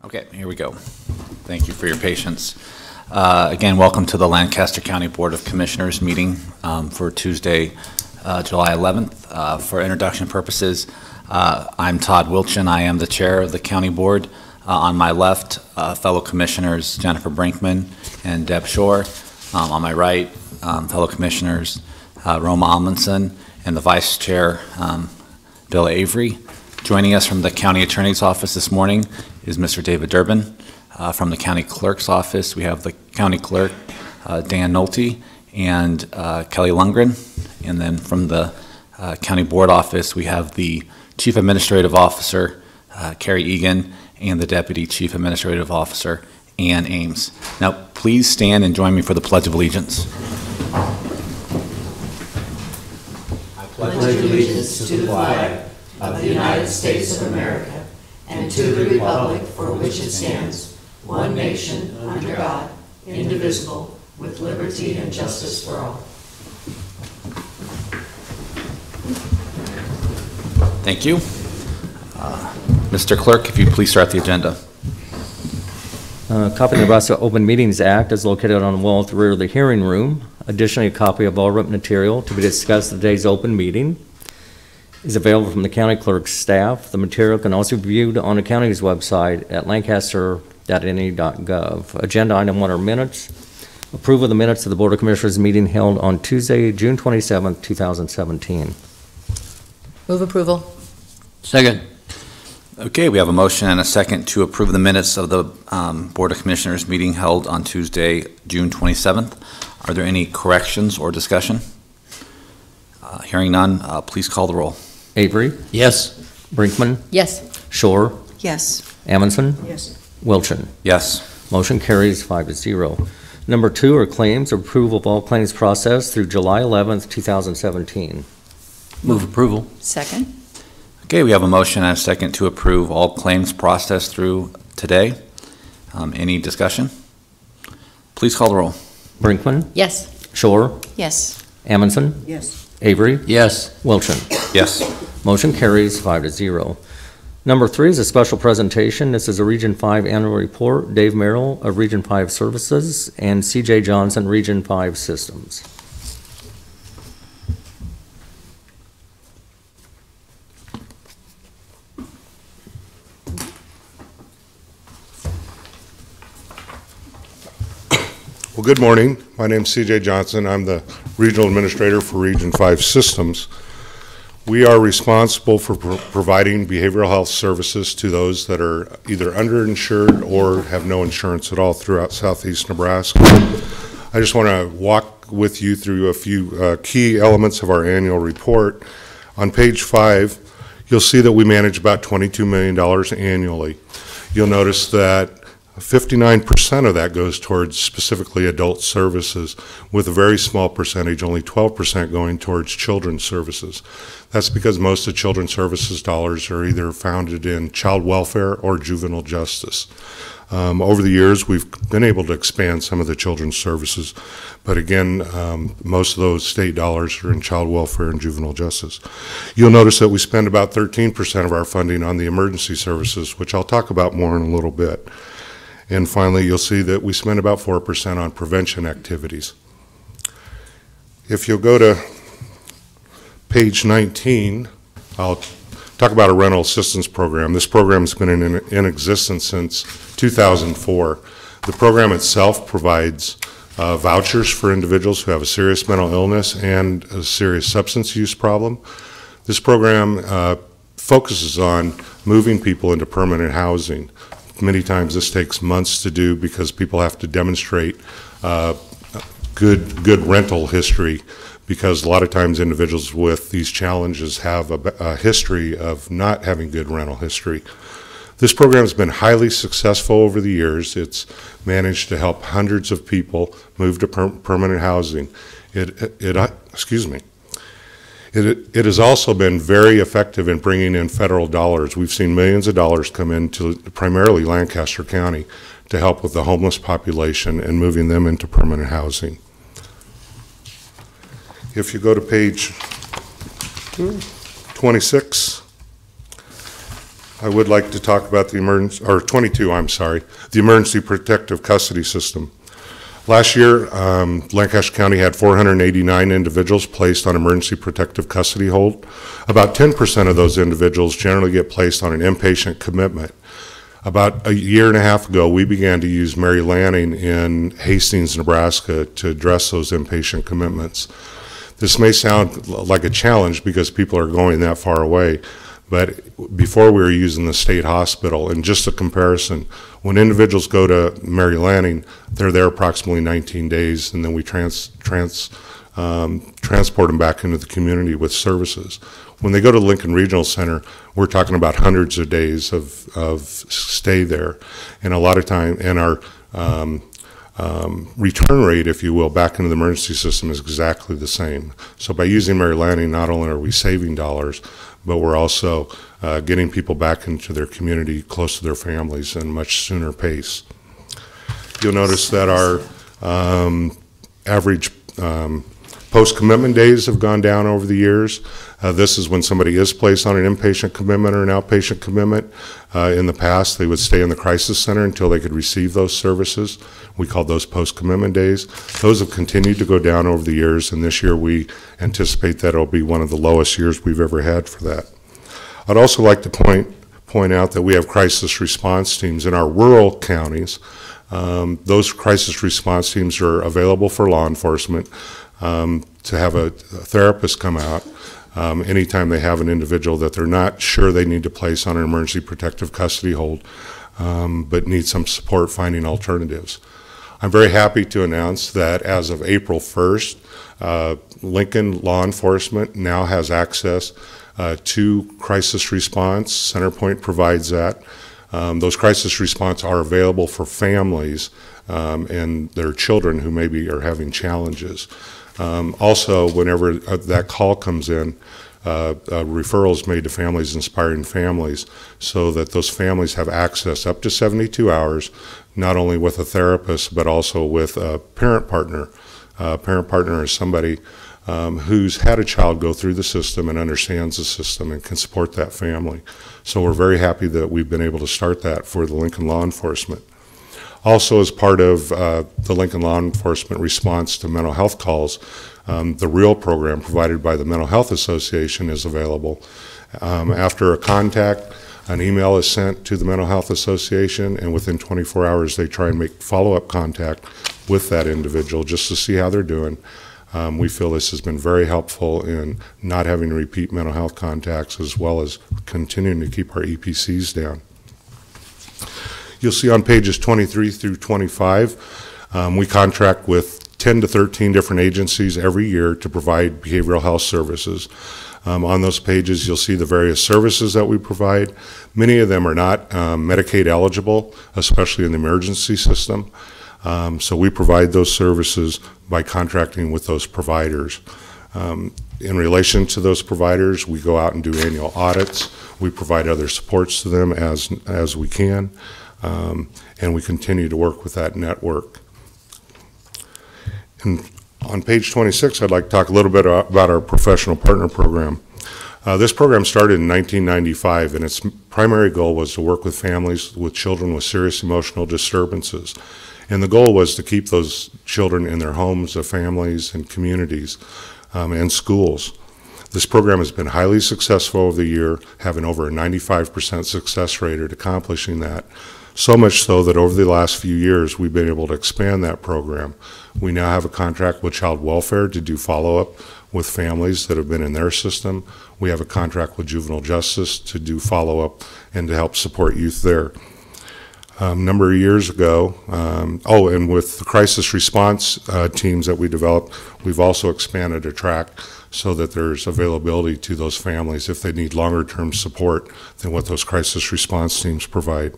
Okay, here we go. Thank you for your patience. Again, welcome to the Lancaster County Board of Commissioners meeting for Tuesday, July 11th. For introduction purposes, I'm Todd Wilchin. I am the chair of the county board. On my left, fellow commissioners Jennifer Brinkman and Deb Shore. On my right, fellow commissioners Roma Amundsen and the vice chair, Bill Avery. Joining us from the county attorney's office this morning is Mr. David Durbin. From the county clerk's office, we have the county clerk, Dan Nolte, and Kelly Lundgren. And then from the county board office, we have the chief administrative officer, Carrie Egan, and the deputy chief administrative officer, Ann Ames. Now, please stand and join me for the Pledge of Allegiance. I pledge allegiance to the flag of the United States of America and to the republic for which it stands, one nation, under God, indivisible, with liberty and justice for all. Thank you. Mr. Clerk, if you'd please start the agenda. A copy of the Nebraska Open Meetings Act is located on the wall at the rear of the hearing room. Additionally, a copy of all written material to be discussed at today's open meeting is available from the county clerk's staff. The material can also be viewed on the county's website at lancaster.ne.gov. Agenda item 1 are minutes. Approval of the minutes of the Board of Commissioners meeting held on Tuesday, June 27th, 2017. Move approval. Second. Okay, we have a motion and a second to approve the minutes of the Board of Commissioners meeting held on Tuesday, June 27th. Are there any corrections or discussion? Hearing none, please call the roll. Avery? Yes. Brinkman? Yes. Shore? Yes. Amundsen? Yes. Wilchin? Yes. Motion carries 5-0. Number 2 are claims. Approval of all claims processed through July 11th, 2017. Move approval. Second. Okay, we have a motion and a second to approve all claims processed through today. Any discussion? Please call the roll. Brinkman? Yes. Shore? Yes. Amundsen? Yes. Avery? Yes. Wilchin? Yes. Motion carries 5-0. Number 3 is a special presentation. This is a Region 5 annual report. Dave Merrill of Region 5 Services and CJ Johnson, Region 5 Systems. Well, good morning. My name is CJ Johnson. I'm the Regional Administrator for Region 5 Systems. We are responsible for providing behavioral health services to those that are either underinsured or have no insurance at all throughout southeast Nebraska. I just want to walk with you through a few key elements of our annual report. On page 5, you'll see that we manage about $22 million annually. You'll notice that 59% of that goes towards specifically adult services, with a very small percentage, only 12%, going towards children's services. That's because most of children's services dollars are either founded in child welfare or juvenile justice. Over the years, we've been able to expand some of the children's services, but again, most of those state dollars are in child welfare and juvenile justice. You'll notice that we spend about 13% of our funding on the emergency services, which I'll talk about more in a little bit. And finally, you'll see that we spend about 4% on prevention activities. If you'll go to page 19, I'll talk about a rental assistance program. This program has been in existence since 2004. The program itself provides vouchers for individuals who have a serious mental illness and a serious substance use problem. This program focuses on moving people into permanent housing. Many times this takes months to do because people have to demonstrate good rental history, because a lot of times individuals with these challenges have a history of not having good rental history. This program has been highly successful over the years. It's managed to help hundreds of people move to permanent housing. It has also been very effective in bringing in federal dollars. We've seen millions of dollars come into primarily Lancaster County to help with the homeless population and moving them into permanent housing. If you go to page 26, I would like to talk about the the Emergency Protective Custody System. Last year, Lancaster County had 489 individuals placed on emergency protective custody hold. About 10% of those individuals generally get placed on an inpatient commitment. About a year and a half ago, we began to use Mary Lanning in Hastings, Nebraska to address those inpatient commitments. This may sound like a challenge because people are going that far away, but before we were using the state hospital, and just a comparison, when individuals go to Mary Lanning, they're there approximately 19 days, and then we transport them back into the community with services. When they go to Lincoln Regional Center, we're talking about hundreds of days of stay there, and a lot of time, and our return rate, if you will, back into the emergency system is exactly the same. So by using Mary Lanning, not only are we saving dollars, but we're also getting people back into their community, close to their families, in a much sooner pace. You'll notice that our average post-commitment days have gone down over the years. This is when somebody is placed on an inpatient commitment or an outpatient commitment. In the past, they would stay in the crisis center until they could receive those services. We called those post-commitment days. Those have continued to go down over the years, and this year we anticipate that it'll be one of the lowest years we've ever had for that. I'd also like to point out that we have crisis response teams in our rural counties. Those crisis response teams are available for law enforcement to have a therapist come out anytime they have an individual that they're not sure they need to place on an emergency protective custody hold, but need some support finding alternatives. I'm very happy to announce that as of April 1st, Lincoln Law Enforcement now has access to crisis response. Centerpoint provides that. Those crisis response are available for families and their children who maybe are having challenges. Also, whenever that call comes in, referrals made to Families Inspiring Families so that those families have access up to 72 hours, not only with a therapist, but also with a parent partner. A parent partner is somebody who's had a child go through the system and understands the system and can support that family. So we're very happy that we've been able to start that for the Lincoln Law Enforcement. Also, as part of the Lincoln Law Enforcement response to mental health calls, the REAL program provided by the Mental Health Association is available. After a contact, an email is sent to the Mental Health Association, and within 24 hours they try and make follow-up contact with that individual just to see how they're doing. We feel this has been very helpful in not having to repeat mental health contacts, as well as continuing to keep our EPCs down. You'll see on pages 23 through 25, we contract with 10 to 13 different agencies every year to provide behavioral health services. On those pages, you'll see the various services that we provide. Many of them are not Medicaid eligible, especially in the emergency system. So we provide those services by contracting with those providers. In relation to those providers, we go out and do annual audits. We provide other supports to them as we can, and we continue to work with that network. And on page 26, I'd like to talk a little bit about our professional partner program. This program started in 1995, and its primary goal was to work with families with children with serious emotional disturbances. And the goal was to keep those children in their homes, their families, and communities, and schools. This program has been highly successful over the year, having over a 95% success rate at accomplishing that. So much so that over the last few years, we've been able to expand that program. We now have a contract with Child Welfare to do follow-up with families that have been in their system. We have a contract with Juvenile Justice to do follow-up and to help support youth there. A number of years ago, and with the crisis response teams that we developed, we've also expanded a track so that there's availability to those families if they need longer-term support than what those crisis response teams provide.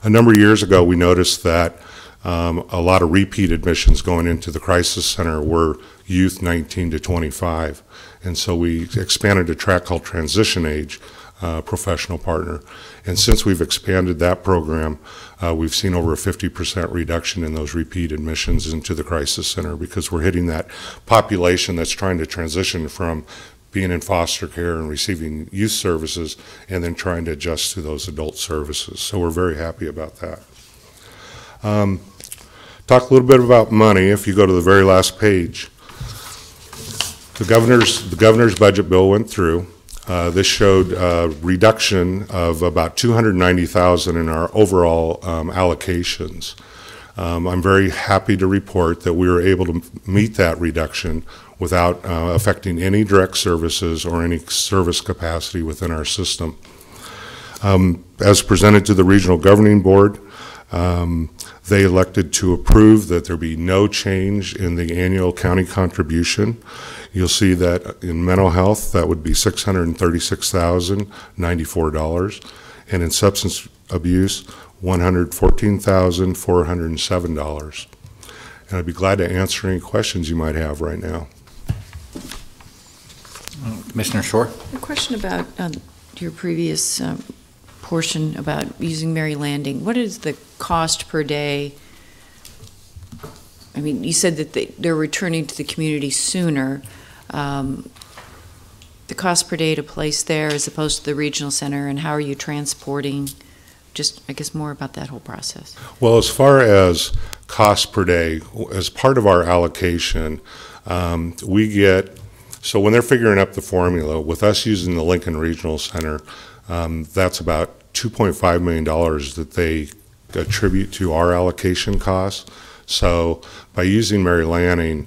A number of years ago, we noticed that a lot of repeat admissions going into the crisis center were youth 19 to 25. And so we expanded a track called Transition Age Professional Partner. And since we've expanded that program, we've seen over a 50% reduction in those repeat admissions into the crisis center, because we're hitting that population that's trying to transition from being in foster care and receiving youth services, and then trying to adjust to those adult services. So we're very happy about that. Talk a little bit about money. If you go to the very last page, the governor's budget bill went through. This showed a reduction of about $290,000 in our overall allocations. I'm very happy to report that we were able to meet that reduction without affecting any direct services or any service capacity within our system. As presented to the Regional Governing Board, they elected to approve that there be no change in the annual county contribution. You'll see that in mental health, that would be $636,094, and in substance abuse, $114,407. And I'd be glad to answer any questions you might have right now. Commissioner Shore? A question about your previous portion about using Mary Landing. What is the cost per day? I mean, you said that they're returning to the community sooner. The cost per day to place there as opposed to the regional center, and how are you transporting? Just, I guess, more about that whole process. Well, as far as cost per day, as part of our allocation, we get, so when they're figuring up the formula, with us using the Lincoln Regional Center, that's about $2.5 million that they attribute to our allocation costs. So by using Mary Lanning,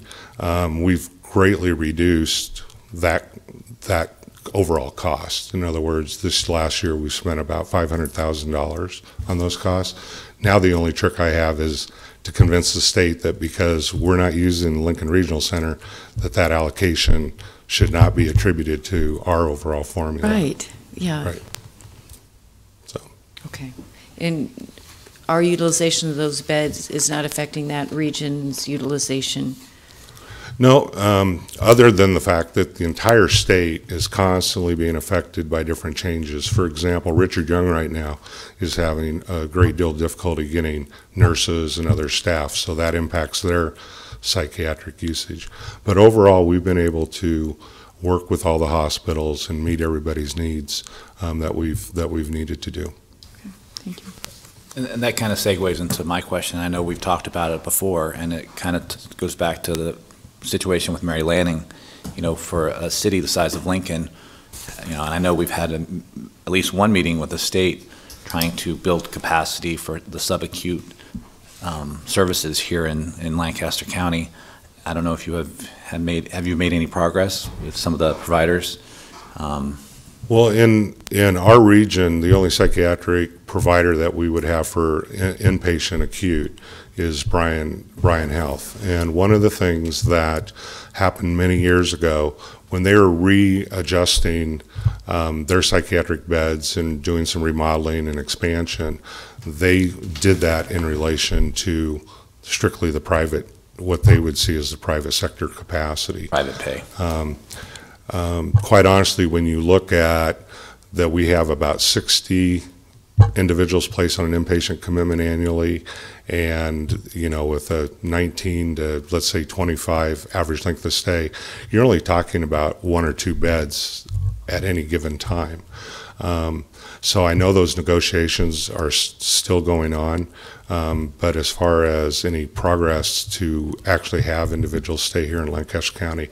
we've greatly reduced that overall cost. In other words, this last year we spent about $500,000 on those costs. Now the only trick I have is to convince the state that because we're not using the Lincoln Regional Center, that allocation should not be attributed to our overall formula. Right, yeah. Right. So. Okay. And our utilization of those beds is not affecting that region's utilization? No, other than the fact that the entire state is constantly being affected by different changes. For example, Richard Young right now is having a great deal of difficulty getting nurses and other staff, so that impacts their psychiatric usage. But overall, we've been able to work with all the hospitals and meet everybody's needs that we've needed to do. Okay, thank you. And that kind of segues into my question. I know we've talked about it before, and it kind of goes back to the situation with Mary Lanning. You know, for a city the size of Lincoln, you know, and I know we've had at least one meeting with the state trying to build capacity for the subacute services here in Lancaster County. I don't know if you have you made any progress with some of the providers? Well, in our region, the only psychiatric provider that we would have for inpatient acute is Bryan Health. And one of the things that happened many years ago when they were readjusting their psychiatric beds and doing some remodeling and expansion, they did that in relation to strictly the private, what they would see as the private sector capacity. Private pay. Quite honestly, when you look at that, we have about 60 individuals placed on an inpatient commitment annually, and you know, with a 19 to let's say 25 average length of stay, you're only talking about 1 or 2 beds at any given time. So I know those negotiations are still going on, but as far as any progress to actually have individuals stay here in Lancaster County,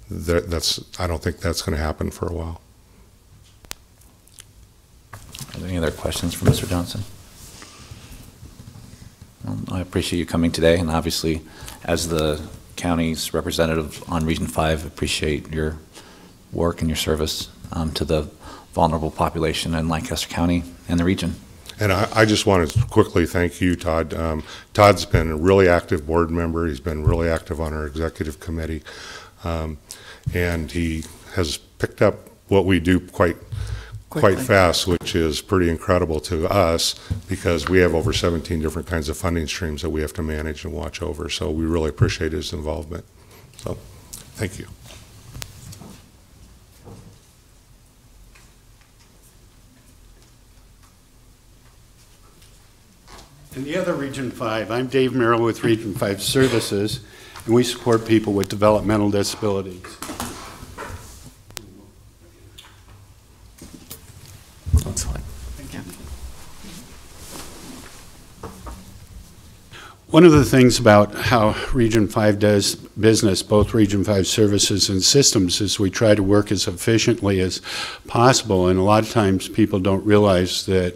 I don't think that's going to happen for a while. Are there any other questions for Mr. Johnson? Well, I appreciate you coming today, and obviously, as the county's representative on Region 5, appreciate your work and your service to the vulnerable population in Lancaster County and the region. And I just want to quickly thank you, Todd. Todd's been a really active board member. He's been really active on our executive committee. And he has picked up what we do quite fast, which is pretty incredible to us because we have over 17 different kinds of funding streams that we have to manage and watch over. So we really appreciate his involvement. So thank you. In the other Region 5, I'm Dave Merrill with Region 5 Services, and we support people with developmental disabilities. One of the things about how Region 5 does business, both Region 5 services and systems, is we try to work as efficiently as possible. And a lot of times people don't realize that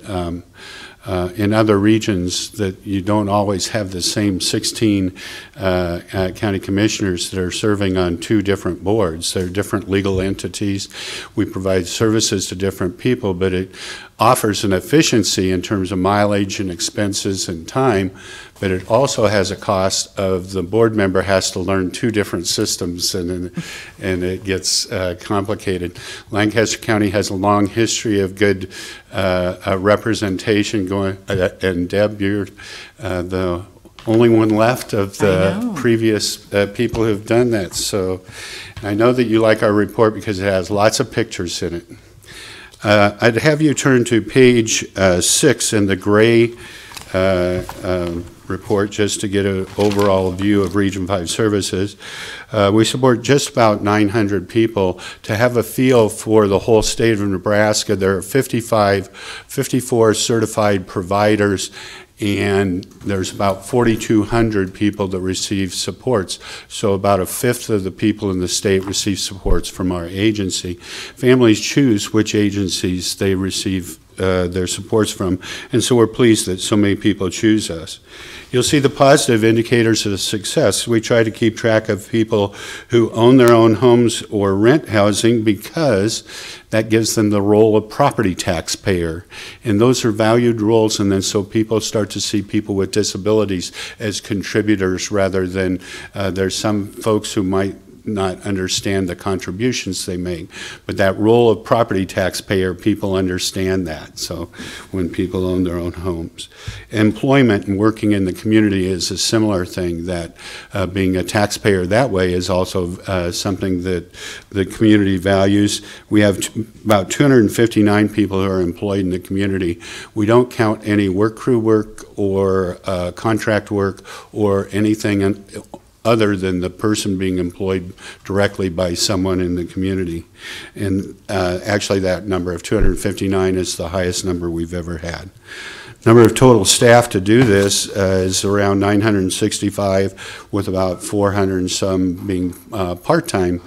in other regions that you don't always have the same 16 county commissioners that are serving on 2 different boards. They're different legal entities. We provide services to different people, but it offers an efficiency in terms of mileage and expenses and time, but it also has a cost of the board member has to learn 2 different systems, and it gets complicated. Lancaster County has a long history of good representation going, and Deb, you're the only one left of the previous people who've done that. So I know that you like our report because it has lots of pictures in it. I'd have you turn to page 6 in the gray report just to get an overall view of Region 5 services. We support just about 900 people. To have a feel for the whole state of Nebraska, there are 54 certified providers, and there's about 4,200 people that receive supports. So about 1/5 of the people in the state receive supports from our agency. Families choose which agencies they receive their supports from, and so we're pleased that so many people choose us. You'll see the positive indicators of success. We try to keep track of people who own their own homes or rent housing because that gives them the role of property taxpayer. And those are valued roles, and then so people start to see people with disabilities as contributors rather than there's some folks who might not understand the contributions they make. But that role of property taxpayer, people understand that. So when people own their own homes. Employment and working in the community is a similar thing, that being a taxpayer that way is also something that the community values. We have about 259 people who are employed in the community. We don't count any work crew work or contract work or anything other than the person being employed directly by someone in the community. And actually that number of 259 is the highest number we've ever had. Number of total staff to do this is around 965, with about 400 and some being part-time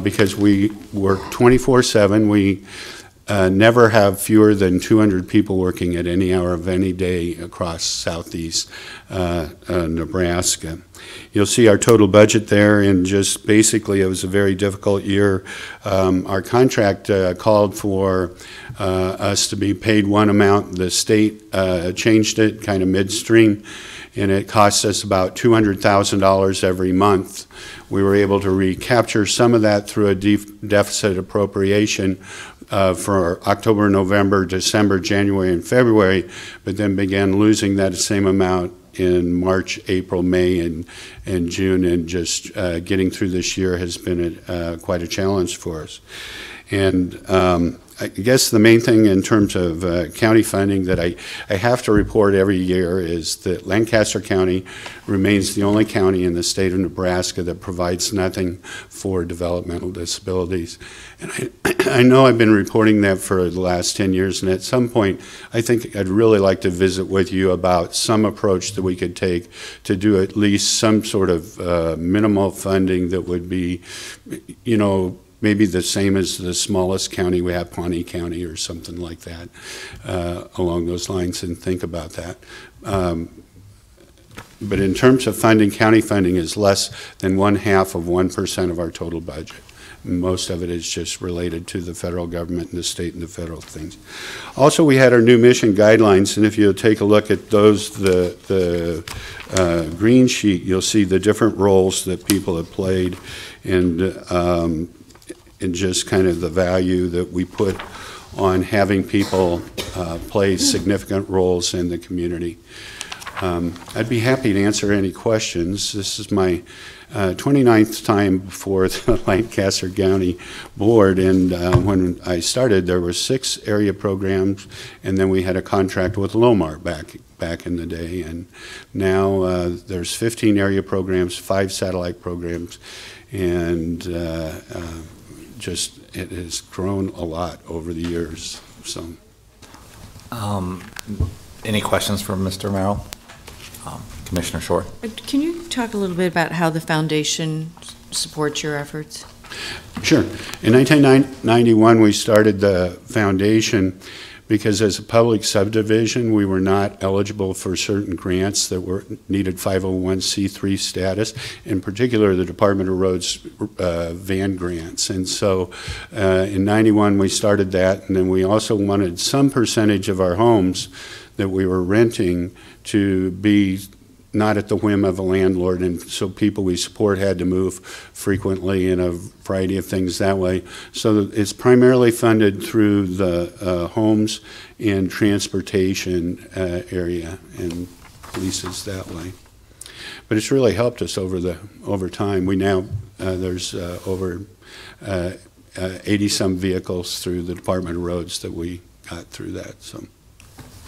because we work 24/7. We never have fewer than 200 people working at any hour of any day across southeast Nebraska. You'll see our total budget there, and just basically it was a very difficult year. Our contract called for us to be paid one amount. The state changed it kind of midstream, and it cost us about $200,000 every month. We were able to recapture some of that through a deficit appropriation for October, November, December, January, and February, but then began losing that same amount in March, April, May, and June, and just getting through this year has been quite a challenge for us. And I guess the main thing in terms of county funding that I have to report every year is that Lancaster County remains the only county in the state of Nebraska that provides nothing for developmental disabilities. And I know I've been reporting that for the last 10 years, and at some point I think I'd really like to visit with you about some approach that we could take to do at least some sort of minimal funding that would be, you know, maybe the same as the smallest county we have, Pawnee County or something like that, along those lines, and think about that. But in terms of funding, county funding is less than 1/2 of 1% of our total budget. Most of it is just related to the federal government and the state and the federal things. Also, we had our new mission guidelines, and if you take a look at those, the green sheet, you'll see the different roles that people have played, and just kind of the value that we put on having people play significant roles in the community. I'd be happy to answer any questions. This is my 29th time before the Lancaster County Board, and when I started there were 6 area programs, and then we had a contract with Lomar back in the day, and now there's 15 area programs, 5 satellite programs, and just it has grown a lot over the years. So, any questions for Mr. Merrill? Commissioner Short. Can you talk a little bit about how the foundation supports your efforts? Sure. In 1991, we started the foundation because as a public subdivision, we were not eligible for certain grants that needed 501c3 status, in particular the Department of Roads van grants. And so in 91, we started that, and then we also wanted some percentage of our homes that we were renting to be not at the whim of a landlord, and so people we support had to move frequently and a variety of things that way. So it's primarily funded through the homes and transportation area and leases that way. But it's really helped us over time. We now, there's over 80-some vehicles through the Department of Roads that we got through that. So,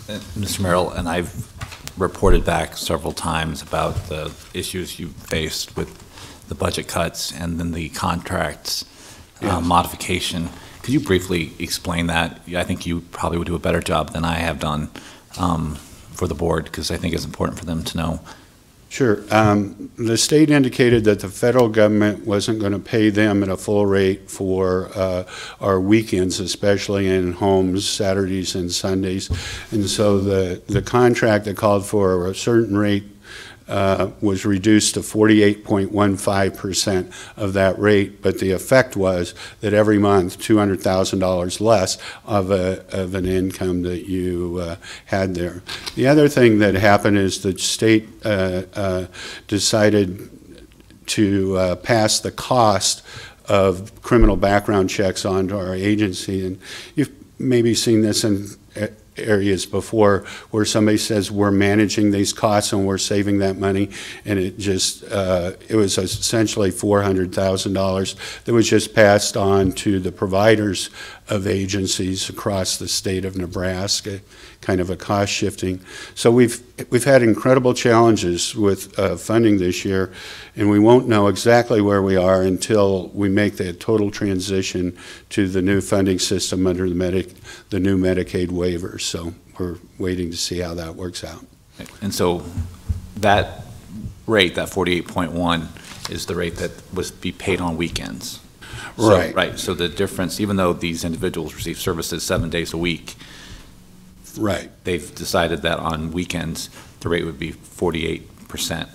Mr. Merrill, and I've reported back several times about the issues you faced with the budget cuts and then the contracts modification. Could you briefly explain that? I think you probably would do a better job than I have done for the board, because I think it's important for them to know. Sure. The state indicated that the federal government wasn't going to pay them at a full rate for our weekends, especially in homes, Saturdays and Sundays. And so the contract that called for a certain rate was reduced to 48.15% of that rate, but the effect was that every month $200,000 less of an income that you had there. The other thing that happened is the state decided to pass the cost of criminal background checks onto our agency, and you've maybe seen this in areas before where somebody says we're managing these costs and we're saving that money, and it just it was essentially $400,000 that was just passed on to the providers of agencies across the state of Nebraska, kind of a cost shifting. So we've had incredible challenges with funding this year, and we won't know exactly where we are until we make the total transition to the new funding system under the new Medicaid waivers. So we're waiting to see how that works out. And so that rate, that 48.1, is the rate that was be paid on weekends. So, Right. Right. So the difference, even though these individuals receive services 7 days a week, Right. they've decided that on weekends the rate would be 48%.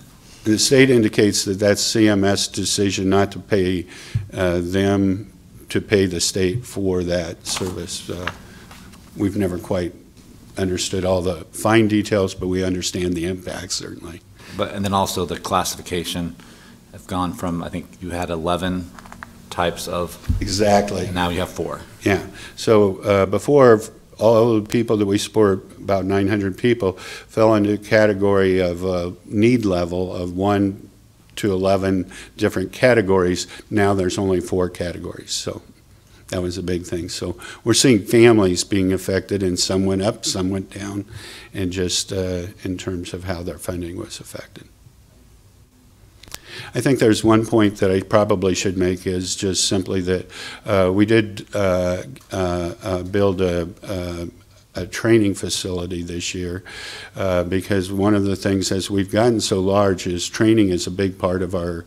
The state indicates that that's CMS decision not to pay them to pay the state for that service. We've never quite understood all the fine details, but we understand the impact, certainly. And then also the classification have gone from, I think you had 11 types of, Exactly. and now you have 4. Yeah. So before, all the people that we support, about 900 people, fell into a category of need level of 1 to 11 different categories. Now there's only 4 categories. So that was a big thing. So we're seeing families being affected, and some went up, some went down, and just in terms of how their funding was affected. I think there's one point that I probably should make is just simply that we did build a training facility this year because one of the things as we've gotten so large is training is a big part of our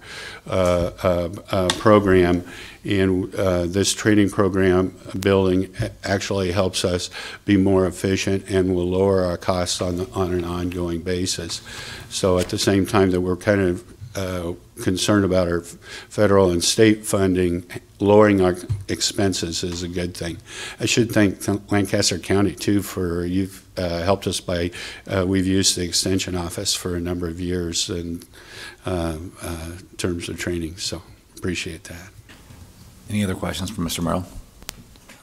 program, and this training program building actually helps us be more efficient and will lower our costs on an ongoing basis. So at the same time that we're kind of concerned about our federal and state funding, lowering our expenses is a good thing. I should thank Lancaster County too for you've helped us by we've used the extension office for a number of years in terms of training, so appreciate that. Any other questions for Mr. Merrill?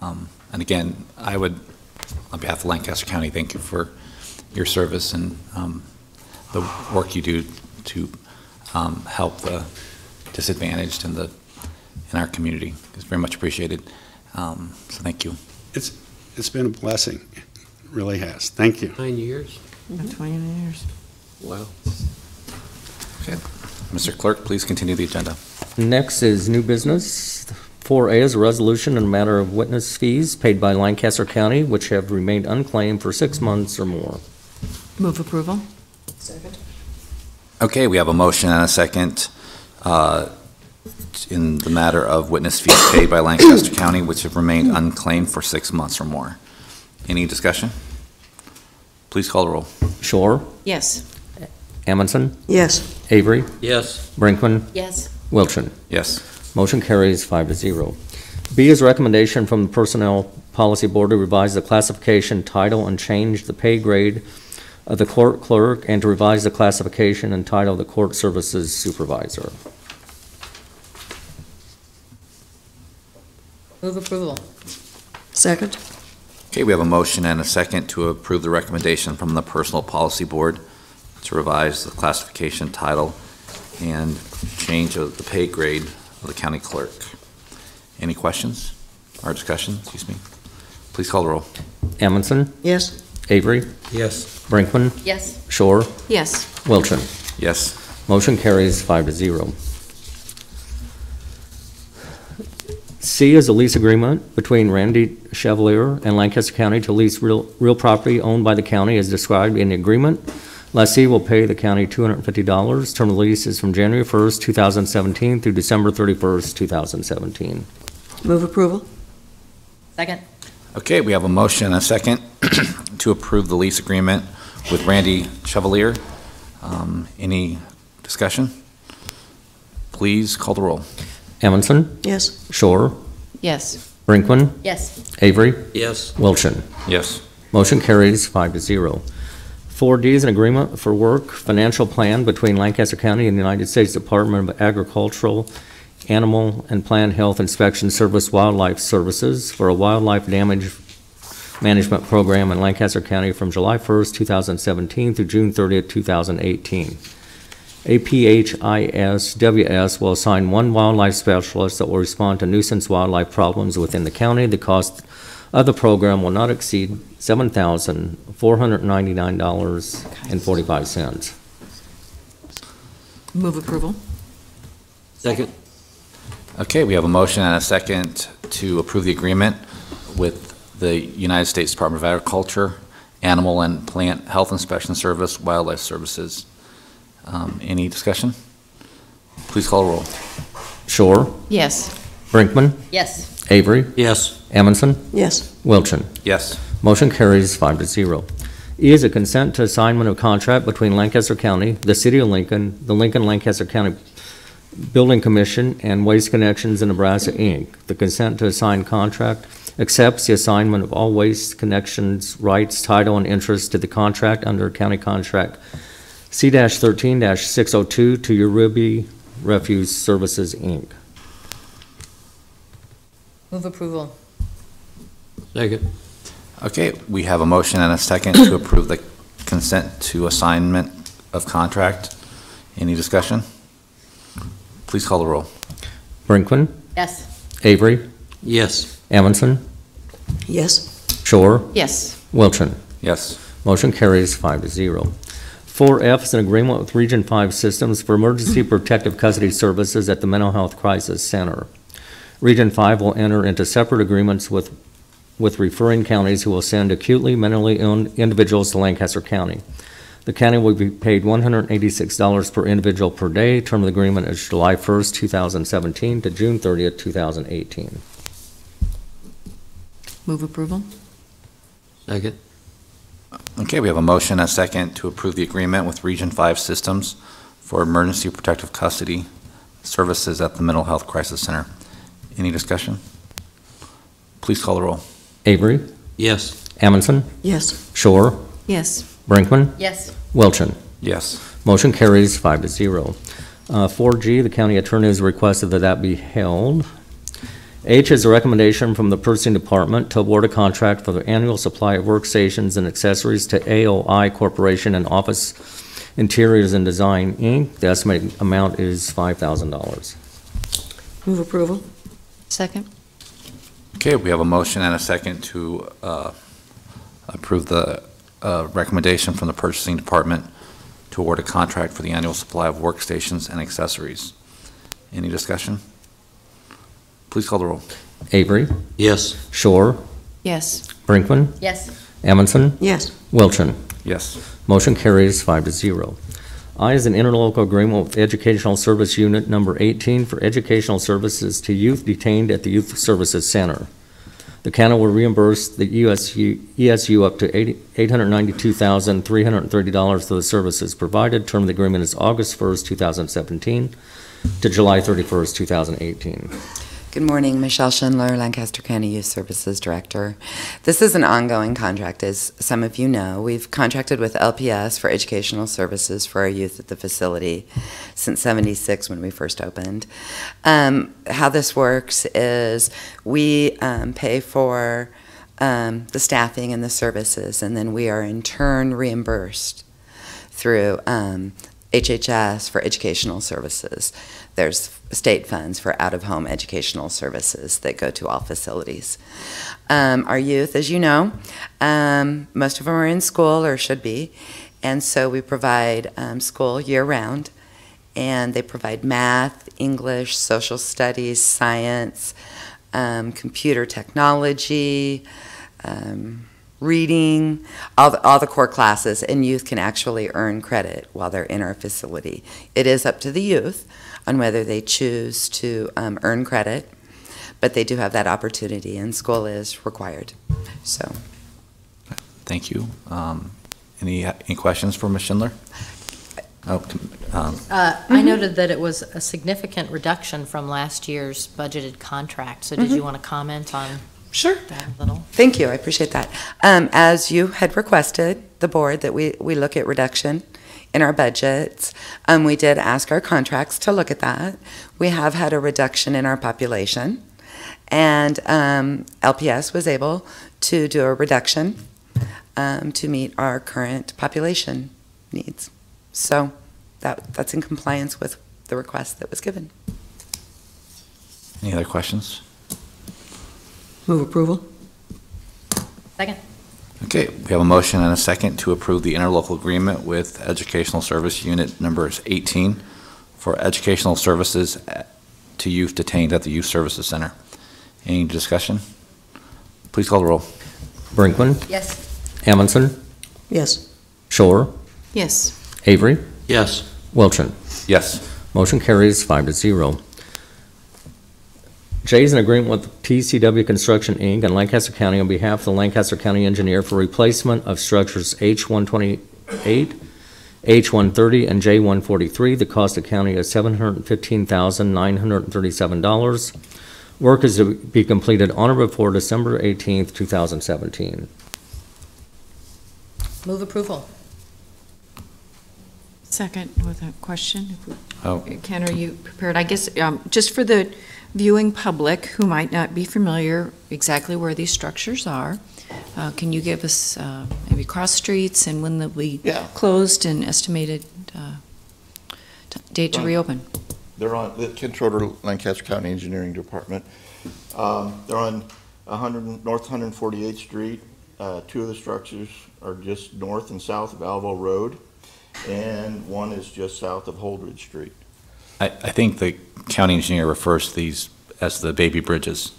And again, I would, on behalf of Lancaster County, thank you for your service and the work you do to help the disadvantaged in our community. It's very much appreciated. So thank you. It's been a blessing. It really has. Thank you. 9 years? 29 years. Wow. Okay. Mr. Clerk, please continue the agenda. Next is new business. 4A is a resolution in a matter of witness fees paid by Lancaster County, which have remained unclaimed for 6 months or more. Move approval. Second. Okay, we have a motion and a second in the matter of witness fees paid by Lancaster County, which have remained unclaimed for 6 months or more. Any discussion? Please call the roll. Shore, Yes. Amundson, Yes. Avery, Yes. Brinkman, Yes. Wilchin. Yes. Motion carries 5-0. B is a recommendation from the Personnel Policy Board to revise the classification, title, and change the pay grade of the court clerk and to revise the classification and title of the court services supervisor. Move approval. Second. Okay, we have a motion and a second to approve the recommendation from the Personnel Policy Board to revise the classification, title, and change of the pay grade of the county clerk. Any questions or discussion, excuse me? Please call the roll. Amundson, Yes. Avery, Yes. Brinkman, Yes. Shore, Yes. Wilchin. Yes. Motion carries 5-0. C is a lease agreement between Randy Chevalier and Lancaster County to lease real property owned by the county as described in the agreement. Lessee will pay the county $250. Term of lease is from January 1st, 2017 through December 31st, 2017. Move approval. Second. Okay, we have a motion and a second to approve the lease agreement with Randy Chevalier. Any discussion? Please call the roll. Amundson, Yes. Shore, Yes. Brinkman, Yes. Avery, Yes. Wilchin. Yes. Motion carries 5-0. 4D is an agreement for work financial plan between Lancaster County and the United States Department of Agricultural, Animal, and Plant Health Inspection Service Wildlife Services for a wildlife damage management program in Lancaster County from July 1st, 2017 through June 30th, 2018. APHISWS will assign one wildlife specialist that will respond to nuisance wildlife problems within the county. The cost of the program will not exceed $7,499.45. Move approval. Second. Okay, we have a motion and a second to approve the agreement with the United States Department of Agriculture, Animal and Plant Health Inspection Service, Wildlife Services. Any discussion? Please call the roll. Shore, Yes. Brinkman, Yes. Avery, Yes. Amundson, Yes. Wilchin. Yes. Motion carries 5-0. E is a consent to assignment of contract between Lancaster County, the City of Lincoln, the Lincoln-Lancaster County Building Commission, and Waste Connections in Nebraska, Inc. The consent to assign contract accepts the assignment of all Waste Connections rights, title, and interest to the contract under county contract C-13-602 to Uribe Refuse Services, Inc. Move approval. Second. Okay, we have a motion and a second to approve the consent to assignment of contract. Any discussion? Please call the roll. Brinkman, Yes. Avery, Yes. Amundson, Yes. Shore, Yes. Wilchin. Yes. Motion carries 5-0. 4F is an agreement with Region 5 Systems for emergency protective custody services at the Mental Health Crisis Center. Region 5 will enter into separate agreements with referring counties who will send acutely mentally ill individuals to Lancaster County. The county will be paid $186 per individual per day. Term of the agreement is July 1st, 2017 to June 30th, 2018. Move approval. Second. Okay, we have a motion and a second to approve the agreement with Region 5 Systems for emergency protective custody services at the Mental Health Crisis Center. Any discussion? Please call the roll. Avery, Yes. Amundson, Yes. Shore, Yes. Brinkman, Yes. Wilchin. Yes. Motion carries 5-0. 4G, the county attorney has requested that be held. H is a recommendation from the purchasing department to award a contract for the annual supply of workstations and accessories to AOI Corporation and Office Interiors and Design, Inc. The estimated amount is $5,000. Move approval. Second. Okay, we have a motion and a second to approve the recommendation from the purchasing department to award a contract for the annual supply of workstations and accessories. Any discussion? Please call the roll. Avery, Yes. Shore, Yes. Brinkman, Yes. Amundson, Yes. Wilchin. Yes. Motion carries 5-0. I is an interlocal agreement with Educational Service Unit Number 18 for educational services to youth detained at the Youth Services Center. The county will reimburse the ESU up to $892,330 for the services provided. Term of the agreement is August 1st, 2017 to July 31st, 2018. Good morning, Michelle Schindler, Lancaster County Youth Services Director. This is an ongoing contract, as some of you know. We've contracted with LPS for educational services for our youth at the facility since '76 when we first opened. How this works is we pay for the staffing and the services, and then we are in turn reimbursed through HHS for educational services. There's state funds for out-of-home educational services that go to all facilities. Our youth, as you know, most of them are in school or should be, and so we provide school year-round, and they provide math, English, social studies, science, computer technology, reading, all the core classes, and youth can actually earn credit while they're in our facility. It is up to the youth on whether they choose to earn credit, but they do have that opportunity, and school is required. So, Thank you. Any questions for Ms. Schindler? I noted that it was a significant reduction from last year's budgeted contract, so did you want to comment on sure. that a little? Thank you, I appreciate that. As you had requested, the board, that we look at reduction in our budgets. We did ask our contracts to look at that. We have had a reduction in our population, and LPS was able to do a reduction to meet our current population needs. So that's in compliance with the request that was given. Any other questions? Move approval? Second. Okay, we have a motion and a second to approve the interlocal agreement with Educational Service Unit numbers 18 for educational services to youth detained at the Youth Services Center. Any discussion? Please call the roll. Brinkman, Yes. Amundson, Yes. Shore, Yes. Avery, Yes. Wilchin. Yes. Motion carries 5-0. J is an agreement with TCW Construction, Inc. and Lancaster County on behalf of the Lancaster County Engineer for replacement of structures H-128, H-130, and J-143. The cost of county is $715,937. Work is to be completed on or before December 18th, 2017. Move approval. Second with a question. Oh, Ken, are you prepared? I guess just for the viewing public who might not be familiar exactly where these structures are, can you give us maybe cross streets and when they'll be closed and estimated date to reopen? They're on the Ken Schroeder, Lancaster County Engineering Department. They're on North 148th Street. Two of the structures are just north and south of Alvo Road, and one is just south of Holdridge Street. I think the county engineer refers to these as the baby bridges,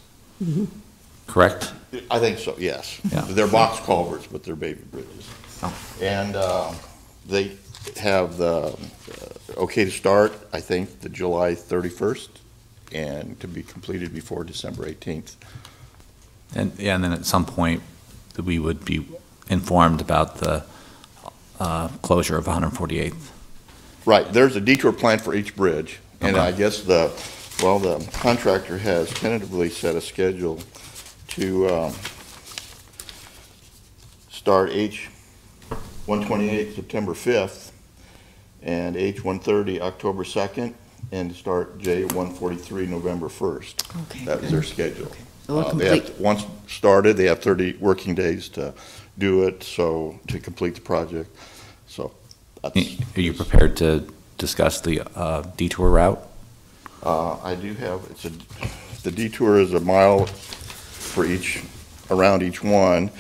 correct? I think so, yes. Yeah. They're box culverts, but they're baby bridges. Oh. And they have the okay to start, I think, the July 31st, and to be completed before December 18th. And then at some point, we would be informed about the closure of 148th. Right, there's a detour plan for each bridge, and I guess the contractor has tentatively set a schedule to start H-128 September 5th, and H-130 October 2nd, and start J-143 November 1st. Okay. That was their schedule. So we'll They complete. have, once started, they have 30 working days to do it, so, to complete the project, so. Are you prepared to discuss the detour route? I do have, the detour is a mile for each, around each one.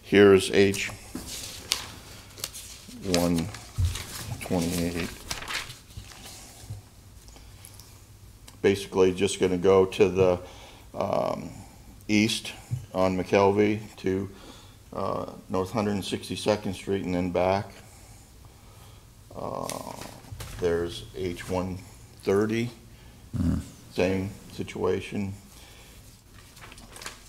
Here's H-128. Basically, just gonna go to the east on McKelvey to North 162nd Street and then back. There's H-130, same situation.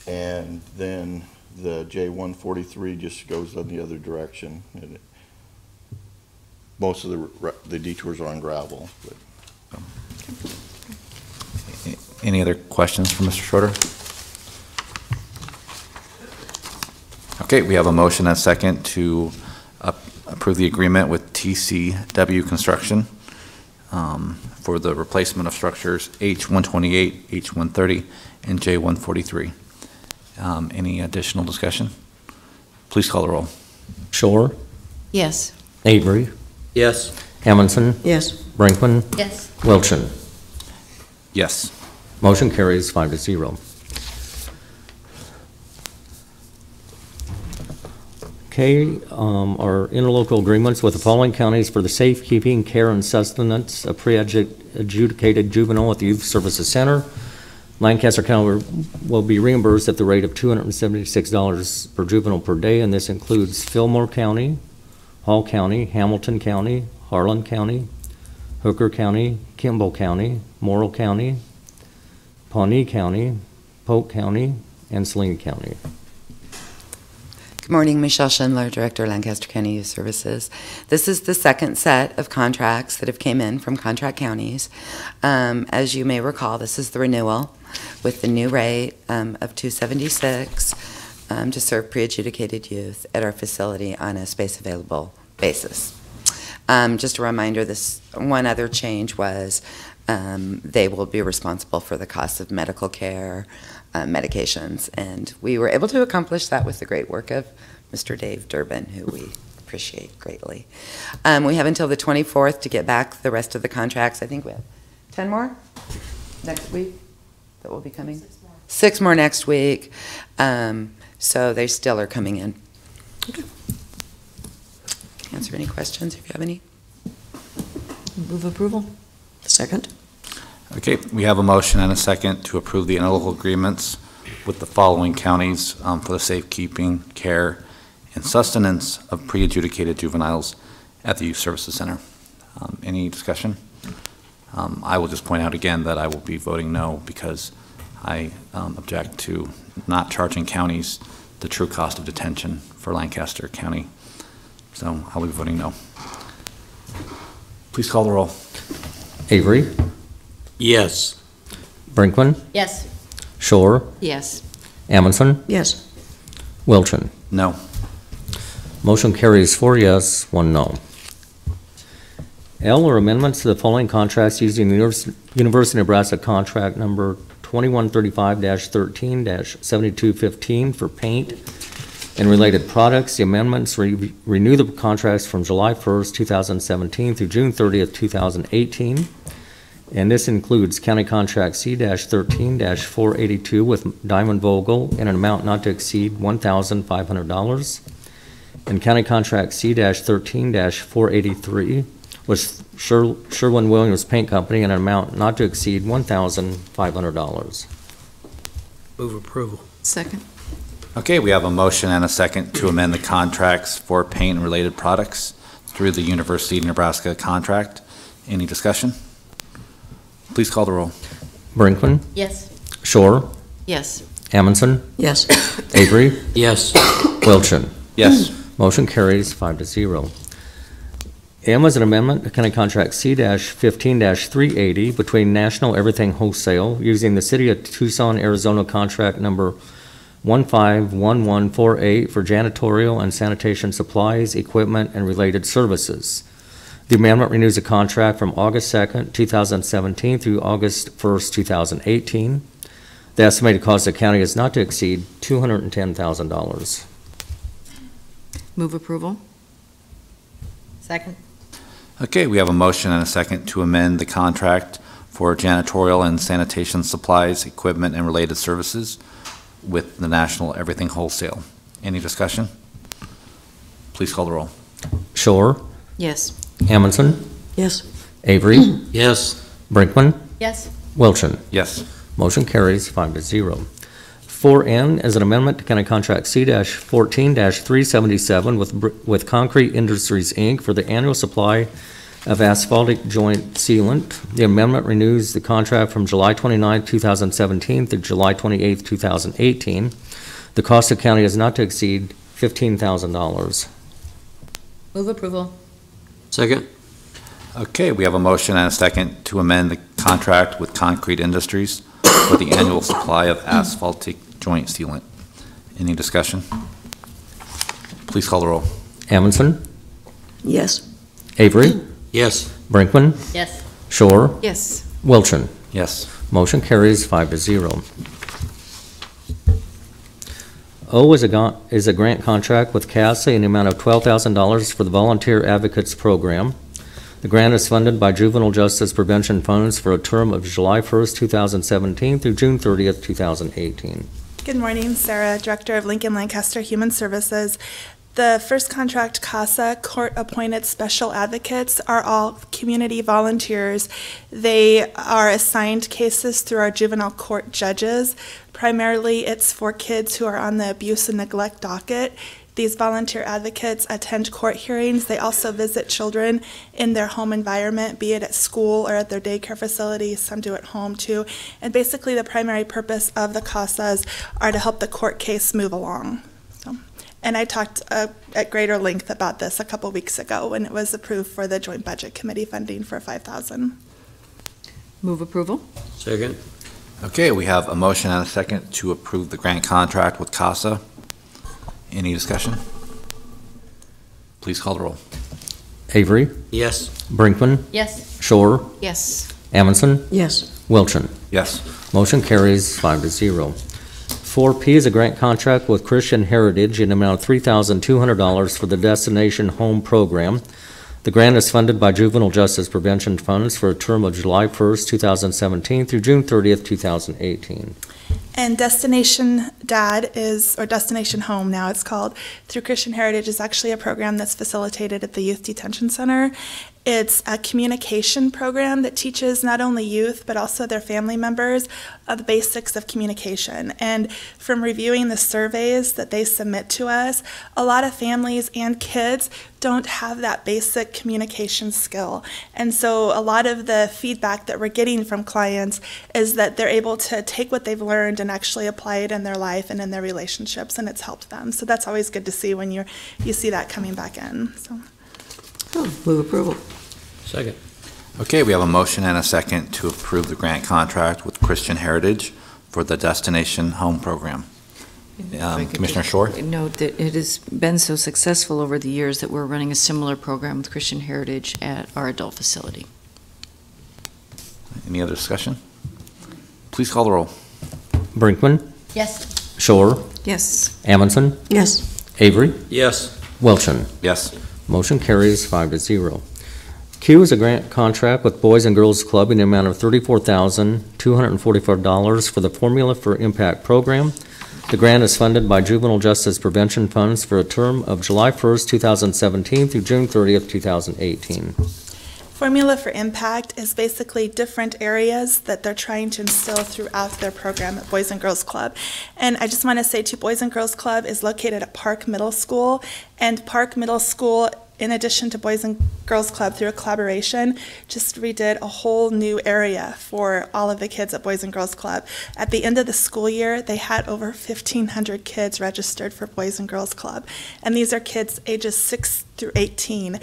And then the J-143 just goes in the other direction. And most of the detours are on gravel. But. Any other questions for Mr. Schroeder? Okay, we have a motion and a second to approve the agreement with TCW Construction for the replacement of structures H-128, H-130, and J-143. Any additional discussion? Please call the roll. Shore, Yes. Avery, Yes. Amundson, Yes. Brinkman, Yes. Wilchin. Yes. Motion carries 5-0. Okay, our interlocal agreements with the following counties for the safekeeping, care, and sustenance of pre-adjudicated juvenile at the Youth Services Center. Lancaster County will be reimbursed at the rate of $276 per juvenile per day, and this includes Fillmore County, Hall County, Hamilton County, Harlan County, Hooker County, Kimball County, Morrill County, Pawnee County, Polk County, and Saline County. Good morning, Michelle Schindler, Director, Lancaster County Youth Services. This is the second set of contracts that have came in from contract counties. As you may recall, this is the renewal with the new rate of $276 to serve pre-adjudicated youth at our facility on a space available basis. Just a reminder, this one other change was they will be responsible for the cost of medical care, medications, and we were able to accomplish that with the great work of Mr. Dave Durbin, who we appreciate greatly. We have until the 24th to get back the rest of the contracts. I think we have 10 more next week that will be coming. 6 more next week. So they still are coming in. Okay. Can answer any questions if you have any. Move approval. Second. Okay, we have a motion and a second to approve the interlocal agreements with the following counties for the safekeeping, care, and sustenance of pre-adjudicated juveniles at the Youth Services Center. Any discussion? I will just point out again that I will be voting no because I object to not charging counties the true cost of detention for Lancaster County. So I'll be voting no. Please call the roll. Avery, Yes. Brinkman, Yes. Shore, Yes. Amundson, Yes. Wilchin. No. Motion carries 4 yes, 1 no. L are amendments to the following contracts using the University of Nebraska contract number 2135-13-7215 for paint and related products. The amendments renew the contracts from July 1st, 2017 through June 30th, 2018. And this includes County Contract C-13-482 with Diamond Vogel in an amount not to exceed $1,500. And County Contract C-13-483 with Sherwin-Williams Paint Company in an amount not to exceed $1,500. Move approval. Second. Okay, we have a motion and a second to amend the contracts for paint and related products through the University of Nebraska contract. Any discussion? Please call the roll. Brinkman, Yes. Shore, Yes. Amundson, Yes. Avery, Yes. Wilchin. Yes. Motion carries 5-0. M is an amendment to County Contract C-15-380 between National Everything Wholesale using the City of Tucson, Arizona contract number 151148 for janitorial and sanitation supplies, equipment, and related services. The amendment renews a contract from August 2nd, 2017 through August 1st, 2018. The estimated cost of the county is not to exceed $210,000. Move approval. Second. Okay, we have a motion and a second to amend the contract for janitorial and sanitation supplies, equipment, and related services with the National Everything Wholesale. Any discussion? Please call the roll. Shore, Yes. Amundson, Yes. Avery, Yes. Brinkman, Yes. Wilchin. Yes. Motion carries 5-0. 4N is an amendment to County Contract C-14-377 with Concrete Industries, Inc. for the annual supply of asphaltic joint sealant. The amendment renews the contract from July 29, 2017 through July 28, 2018. The cost of county is not to exceed $15,000. Move approval. Second? Okay, we have a motion and a second to amend the contract with Concrete Industries for the annual supply of asphaltic joint sealant. Any discussion? Please call the roll. Amundson, Yes. Avery, Yes. Brinkman, Yes. Shore, Yes. Wilchin. Yes. Motion carries 5-0. O is a grant contract with CASA in the amount of $12,000 for the Volunteer Advocates Program. The grant is funded by Juvenile Justice Prevention Funds for a term of July 1st, 2017 through June 30th, 2018. Good morning, Sarah, Director of Lincoln Lancaster Human Services. The first contract, CASA, Court-Appointed Special Advocates, are all community volunteers. They are assigned cases through our juvenile court judges. Primarily, it's for kids who are on the abuse and neglect docket. These volunteer advocates attend court hearings. They also visit children in their home environment, be it at school or at their daycare facility. Some do at home too. And basically the primary purpose of the CASAs are to help the court case move along. And I talked at greater length about this a couple weeks ago when it was approved for the Joint Budget Committee funding for $5,000. Move approval. Second? Okay, we have a motion and a second to approve the grant contract with CASA. Any discussion? Please call the roll. Avery, Yes. Brinkman, Yes. Shore, Yes. Amundson, Yes. Wilchin. Yes. Motion carries 5-0. 4P is a grant contract with Christian Heritage in the amount of $3,200 for the Destination Home Program. The grant is funded by Juvenile Justice Prevention Funds for a term of July 1st, 2017 through June 30th, 2018. And Destination Dad is, or Destination Home now it's called, through Christian Heritage is actually a program that's facilitated at the Youth Detention Center. It's a communication program that teaches not only youth but also their family members the basics of communication. And from reviewing the surveys that they submit to us, a lot of families and kids don't have that basic communication skill. And so a lot of the feedback that we're getting from clients is that they're able to take what they've learned and actually apply it in their life and in their relationships, and it's helped them. So that's always good to see when you see that coming back in. So. Move approval. Second? Okay, we have a motion and a second to approve the grant contract with Christian Heritage for the Destination Home Program. Commissioner Shore? Note that it has been so successful over the years that we're running a similar program with Christian Heritage at our adult facility. Any other discussion? Please call the roll. Brinkman, Yes. Shore, Yes. Amundson, Yes. Avery, Yes. Wilchin. Yes. Motion carries 5-0. Q is a grant contract with Boys and Girls Club in the amount of $34,244 for the Formula for Impact program. The grant is funded by Juvenile Justice Prevention Funds for a term of July 1st, 2017 through June 30th, 2018. Formula for Impact is basically different areas that they're trying to instill throughout their program at Boys and Girls Club. And I just want to say too, Boys and Girls Club is located at Park Middle School, and Park Middle School, in addition to Boys and Girls Club, through a collaboration, just redid a whole new area for all of the kids at Boys and Girls Club. At the end of the school year, they had over 1,500 kids registered for Boys and Girls Club. And these are kids ages 6 through 18.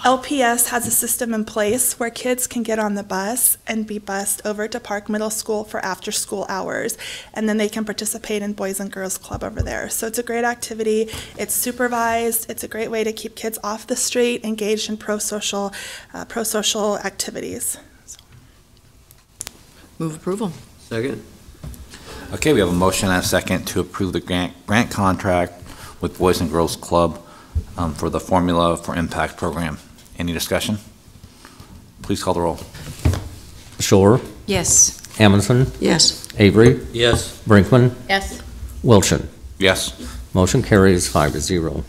LPS has a system in place where kids can get on the bus and be bused over to Park Middle School for after-school hours, and then they can participate in Boys and Girls Club over there. So it's a great activity. It's supervised. It's a great way to keep kids off the street, engaged in pro-social activities. So. Move approval. Second? Okay, we have a motion and a second to approve the grant contract with Boys and Girls Club for the Formula for Impact program. Any discussion? Please call the roll. Shore, Yes. Amundson, Yes. Avery, Yes. Brinkman, Yes. Wilchin. Yes. Motion carries 5-0.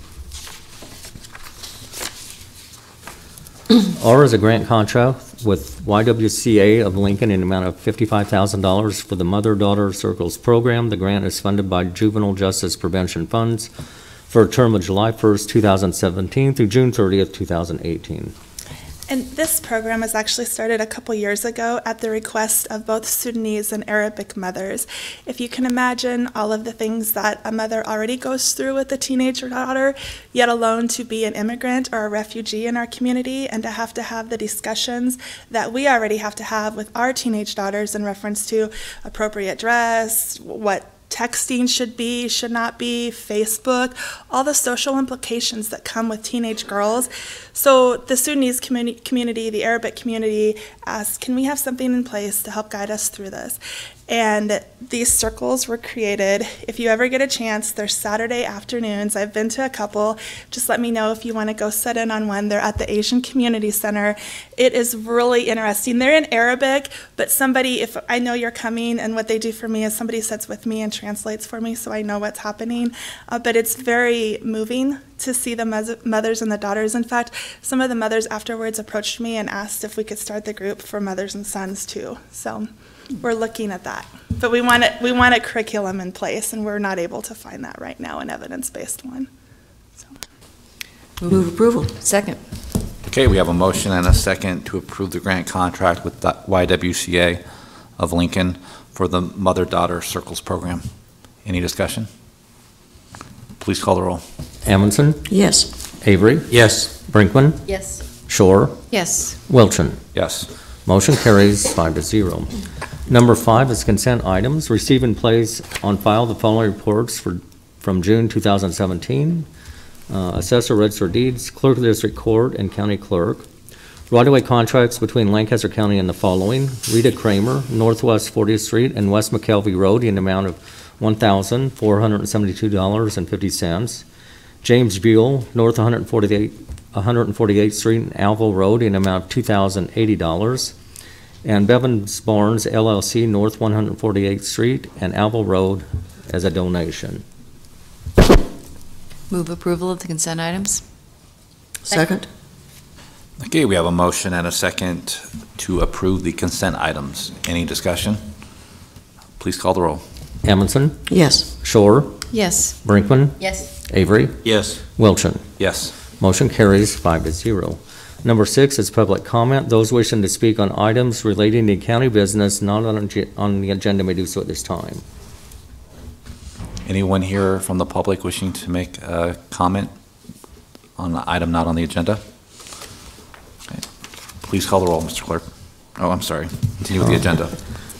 R is a grant contract with YWCA of Lincoln in the amount of $55,000 for the Mother-Daughter Circles program. The grant is funded by Juvenile Justice Prevention Funds for a term of July 1st, 2017 through June 30th, 2018. And this program was actually started a couple years ago at the request of both Sudanese and Arabic mothers. If you can imagine all of the things that a mother already goes through with a teenager daughter, yet alone to be an immigrant or a refugee in our community and to have the discussions that we already have to have with our teenage daughters in reference to appropriate dress, what texting should be, should not be, Facebook, all the social implications that come with teenage girls. So the Sudanese community, the Arabic community asked, can we have something in place to help guide us through this? And these circles were created. If you ever get a chance, they're Saturday afternoons. I've been to a couple. Just let me know if you want to go sit in on one. They're at the Asian Community Center. It is really interesting. They're in Arabic, but somebody, if I know you're coming, and what they do for me is somebody sits with me and translates for me so I know what's happening. But it's very moving to see the mothers and the daughters. In fact, some of the mothers afterwards approached me and asked if we could start the group for mothers and sons too. So we're looking at that. But we want a curriculum in place, and we're not able to find that right now, an evidence-based one. So. Move approval. Second. Okay, we have a motion and a second to approve the grant contract with the YWCA of Lincoln for the Mother-Daughter Circles program. Any discussion? Please call the roll. Amundson, Yes. Avery, Yes. Brinkman, Yes. Shore, Yes. Wilchin. Yes. Motion carries 5-0. Number 5 is consent items. Receive and place on file the following reports from June 2017. Assessor Register of Deeds, Clerk of the District Court, and County Clerk. Right-of-way contracts between Lancaster County and the following: Rita Kramer, Northwest 40th Street and West McKelvey Road, in the amount of $1,472.50. James Buell, North 148th Street and Alville Road, in the amount of $2,080. And Bevins Barnes LLC, North 148th Street and Alville Road, as a donation. Move approval of the consent items? Second. Okay, we have a motion and a second to approve the consent items. Any discussion? Please call the roll. Amundson, Yes. Shore, Yes. Brinkman, Yes. Avery, Yes. Wilchin. Yes. Motion carries 5-0. Number 6 is public comment. Those wishing to speak on items relating to county business not on the agenda may do so at this time. Anyone here from the public wishing to make a comment on the item not on the agenda? Okay. Please call the roll, Mr. Clerk. Oh, I'm sorry. Continue with the agenda.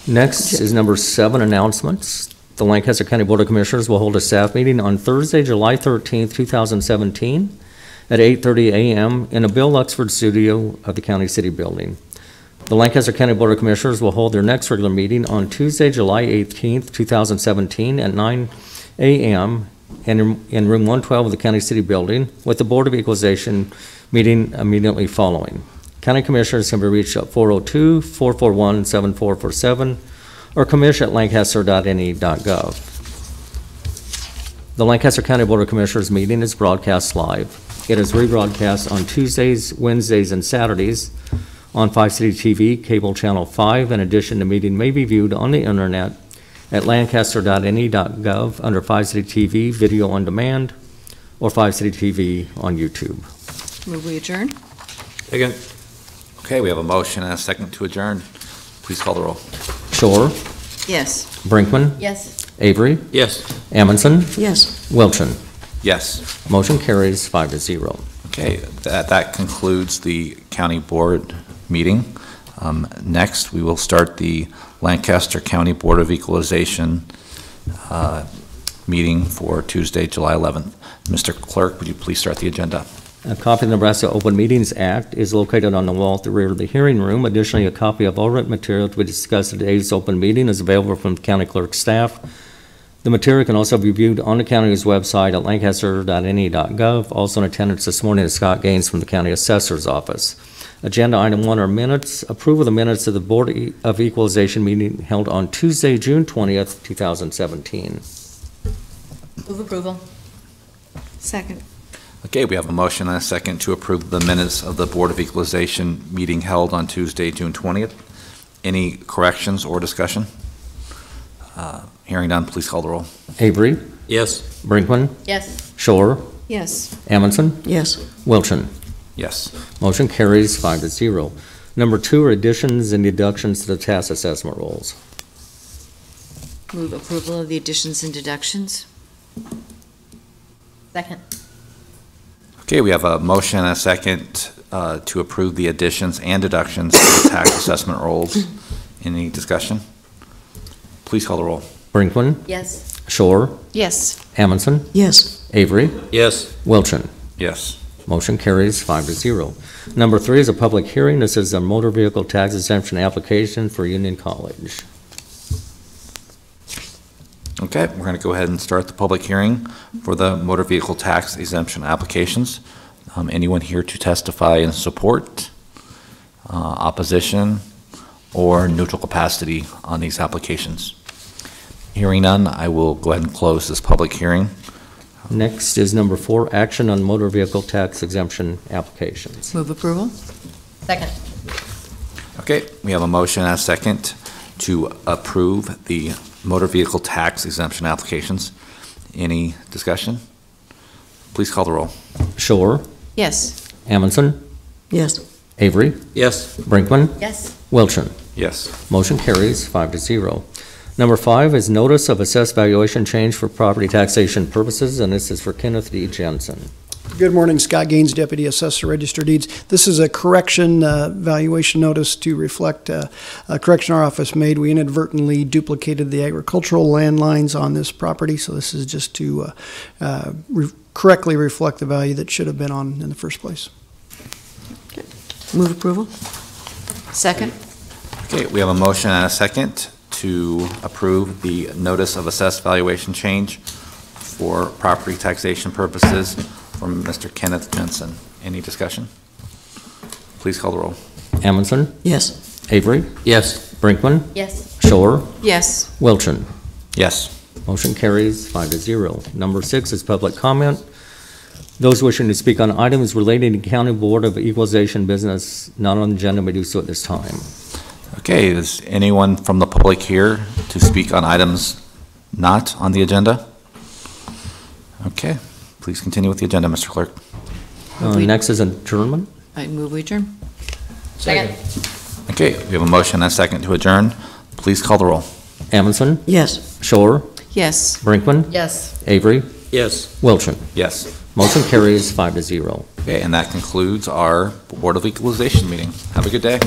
Next is number 7, announcements. The Lancaster County Board of Commissioners will hold a staff meeting on Thursday, July 13th, 2017, at 8:30 a.m. in a Bill Luxford studio of the County City Building. The Lancaster County Board of Commissioners will hold their next regular meeting on Tuesday, July 18th, 2017, at 9 a.m. in room 112 of the County City Building, with the Board of Equalization meeting immediately following. County Commissioners can be reached at 402-441-7447 or commish@lancaster.ne.gov. The Lancaster County Board of Commissioners meeting is broadcast live. It is rebroadcast on Tuesdays, Wednesdays, and Saturdays on 5 City TV, cable channel 5. In addition, the meeting may be viewed on the internet at lancaster.ne.gov under 5 City TV, video on demand, or 5 City TV on YouTube. Move we adjourn? Second. Okay, we have a motion and a second to adjourn. Please call the roll. Shore, Yes. Brinkman, Yes. Avery, Yes. Amundson, Yes. Wilchin. Yes. Motion carries 5-0. Okay, that concludes the county board meeting. Next, we will start the Lancaster County Board of Equalization meeting for Tuesday, July 11th. Mr. Clerk, would you please start the agenda? A copy of the Nebraska Open Meetings Act is located on the wall at the rear of the hearing room. Additionally, a copy of all written material to be discussed at today's open meeting is available from the county clerk's staff. The material can also be viewed on the county's website at lancaster.ne.gov. Also in attendance this morning is Scott Gaines from the County Assessor's Office. Agenda item 1 are minutes. Approval of the minutes of the Board of Equalization meeting held on Tuesday, June 20th, 2017. Move approval. Second. Okay, we have a motion and a second to approve the minutes of the Board of Equalization meeting held on Tuesday, June 20th. Any corrections or discussion? Hearing none, please call the roll. Avery, Yes. Brinkman, Yes. Shore, Yes. Amundson, Yes. Wilchin. Yes. Motion carries 5-0. Number 2 are additions and deductions to the task assessment rolls. Move approval of the additions and deductions. Second. Okay, we have a motion and a second to approve the additions and deductions to the tax assessment rolls. Any discussion? Please call the roll. Brinkman, Yes. Shore, Yes. Amundson, Yes. Avery, Yes. Wilchin. Yes. Motion carries 5-0. Number 3 is a public hearing. This is a motor vehicle tax exemption application for Union College. Okay, we're going to go ahead and start the public hearing for the motor vehicle tax exemption applications. Anyone here to testify in support, opposition, or neutral capacity on these applications? Hearing none, I will go ahead and close this public hearing. Next is number 4, action on motor vehicle tax exemption applications. Move approval. Second. Okay, we have a motion and a second to approve the motor vehicle tax exemption applications. Any discussion? Please call the roll. Shore, Yes. Amundson, Yes. Avery, Yes. Brinkman, Yes. Wilchin. Yes. Motion carries 5-0. Number 5 is notice of assessed valuation change for property taxation purposes, and this is for Kenneth D. Jensen. Good morning, Scott Gaines, Deputy Assessor, Register Deeds. This is a correction valuation notice to reflect a correction our office made. We inadvertently duplicated the agricultural land lines on this property, so this is just to correctly reflect the value that should have been on in the first place. Move approval? Second. Okay, we have a motion and a second to approve the notice of assessed valuation change for property taxation purposes from Mr. Kenneth Jensen. Any discussion? Please call the roll. Amundson, Yes. Avery, Yes. Brinkman, Yes. Shore, Yes. Wilchin. Yes. Motion carries 5-0. Number 6 is public comment. Those wishing to speak on items relating to County Board of Equalization business not on the agenda may do so at this time. Okay, is anyone from the public here to speak on items not on the agenda? Okay, please continue with the agenda, Mr. Clerk. Next is adjournment. I move we adjourn. Second. Okay, we have a motion and a second to adjourn. Please call the roll. Amundson, Yes. Shore, Yes. Brinkman, Yes. Avery, Yes. Wilchin. Yes. Motion carries 5-0. Okay, and that concludes our Board of Equalization meeting. Have a good day.